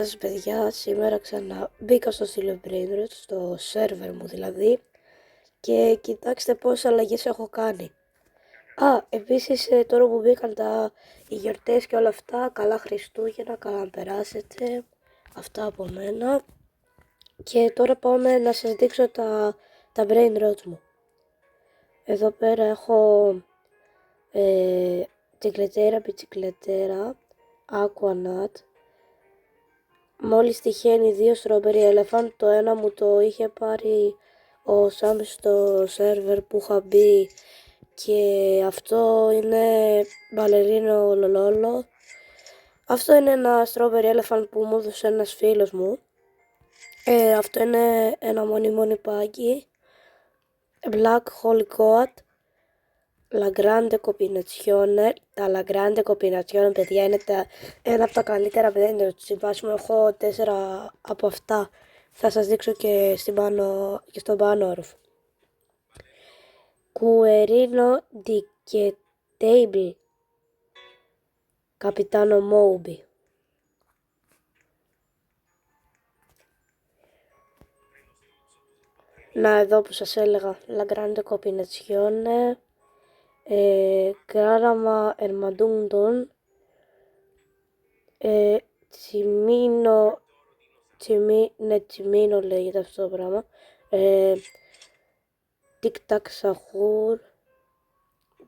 Σας παιδιά, σήμερα ξανά μπήκα στο Celebrator, στο σερβερ μου δηλαδή, και κοιτάξτε πόσες αλλαγές έχω κάνει. Επίσης τώρα που μπήκαν οι γιορτές και όλα αυτά, καλά Χριστούγεννα, καλά να περάσετε, αυτά από μένα. Και τώρα πάμε να σας δείξω τα brain rots μου. Εδώ πέρα έχω τσικλετέρα, πιτσικλετέρα, aquanut. Μόλις τυχαίνει 2 strawberry elephant, το ένα μου το είχε πάρει ο Σάμ στο σερβερ που είχα μπει και αυτό είναι μπαλερίνο λολόλο. Αυτό είναι ένα strawberry elephant που μου έδωσε ένας φίλος μου. Αυτό είναι ένα μονιμόνιπάκι, black holy coat, la grande combinazione. Τα la grande combinazione, παιδιά, είναι ένα από τα καλύτερα blender του συμβάσιμου. Έχω 4 από αυτά. Θα σας δείξω και στον πάνω όροφο. Querino di che table, Capitano Moby. Να, εδώ που σας έλεγα, la grande combinazione, Κράραμα Ερμαντούντον, Τσιμίνο λέγεται αυτό το πράγμα, Τικ-τακ Σαχούρ,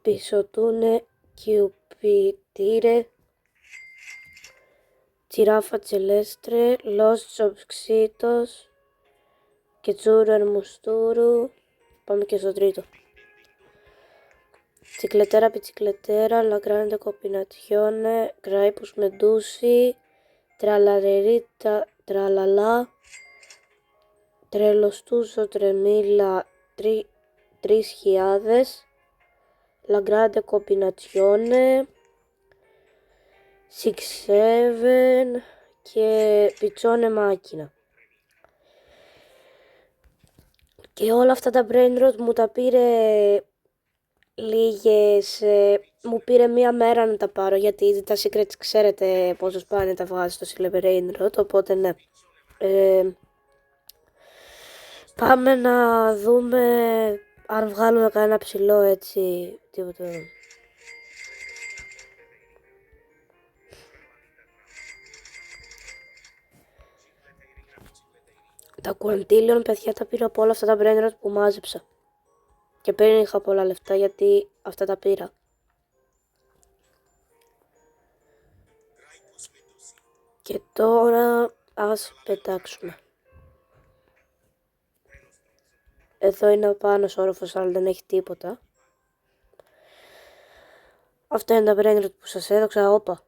Πισωτούνε Κιουπιτήρε, Τσιράφα Τσελέστρε, Λος Τσοψξίτος, Κετσούρου Ερμουστούρου. Πάμε και στο τρίτο. Τσικλετέρα πιτσικλετέρα, Λαγκράντε Κοπινατιόνε, Γκράιπους Μεντούσι, Τραλαρερίτα Τραλαλά, Τρελοστούσο Τρεμίλα 3000, Λαγκράντε Κοπινατιόνε, 6-7 και Πιτσόνε Μάκινα. Και όλα αυτά τα brain rot μου τα πήρε μου πήρε μία μέρα να τα πάρω, γιατί τα secrets ξέρετε πόσο πάνε τα βγάζει στο Silver Rot, οπότε ναι. Πάμε να δούμε αν βγάλουμε κανένα ψηλό έτσι, τίποτα. Τα Quantillion, παιδιά, τα πήρα από όλα αυτά τα brain rot που μάζεψα. Και πριν είχα πολλά λεφτά γιατί αυτά τα πήρα. Και τώρα ας πετάξουμε. Εδώ είναι ο πάνος όροφος, αλλά δεν έχει τίποτα. Αυτά είναι τα brain rot που σας έδωξα. Όπα.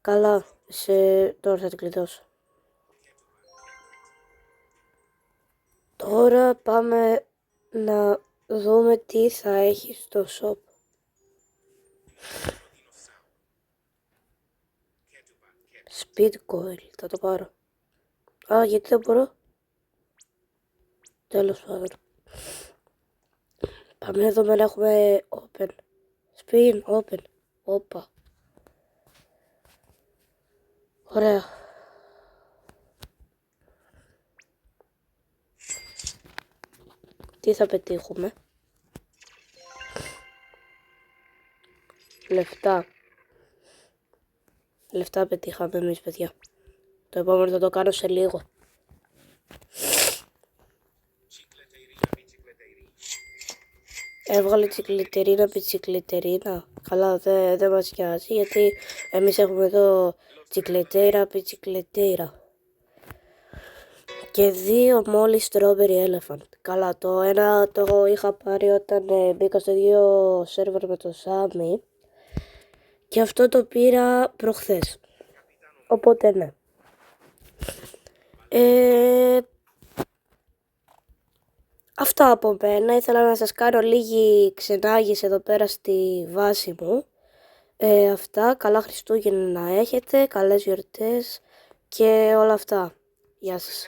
Καλά, τώρα θα την κλειδώσω. Τώρα πάμε να δούμε τι θα έχει στο shop. Speed coil, θα το πάρω. Γιατί δεν μπορώ. Τέλος πάντων. Πάμε εδώ να έχουμε open. Spin, open. Όπα. Ωραία. Τι θα πετύχουμε. Λεφτά πετύχαμε εμείς, παιδιά. Το επόμενο θα το κάνω σε λίγο. Έβγαλε τσικλιτερίνα πιτσικλιτερίνα. Καλά, δεν μας νοιάζει, γιατί εμείς έχουμε εδώ τσικλετέρα πιτσικλετέρα. Και 2 μόλις strawberry elephant. Καλά, το ένα το είχα πάρει όταν μπήκα στο 2 σερβερ με το Σάμι. Και αυτό το πήρα προχθές. Οπότε ναι. Αυτά από μένα. Ήθελα να σας κάνω λίγη ξενάγηση εδώ πέρα στη βάση μου. Αυτά. Καλά Χριστούγεννα να έχετε. Καλές γιορτές. Και όλα αυτά. Γεια σας.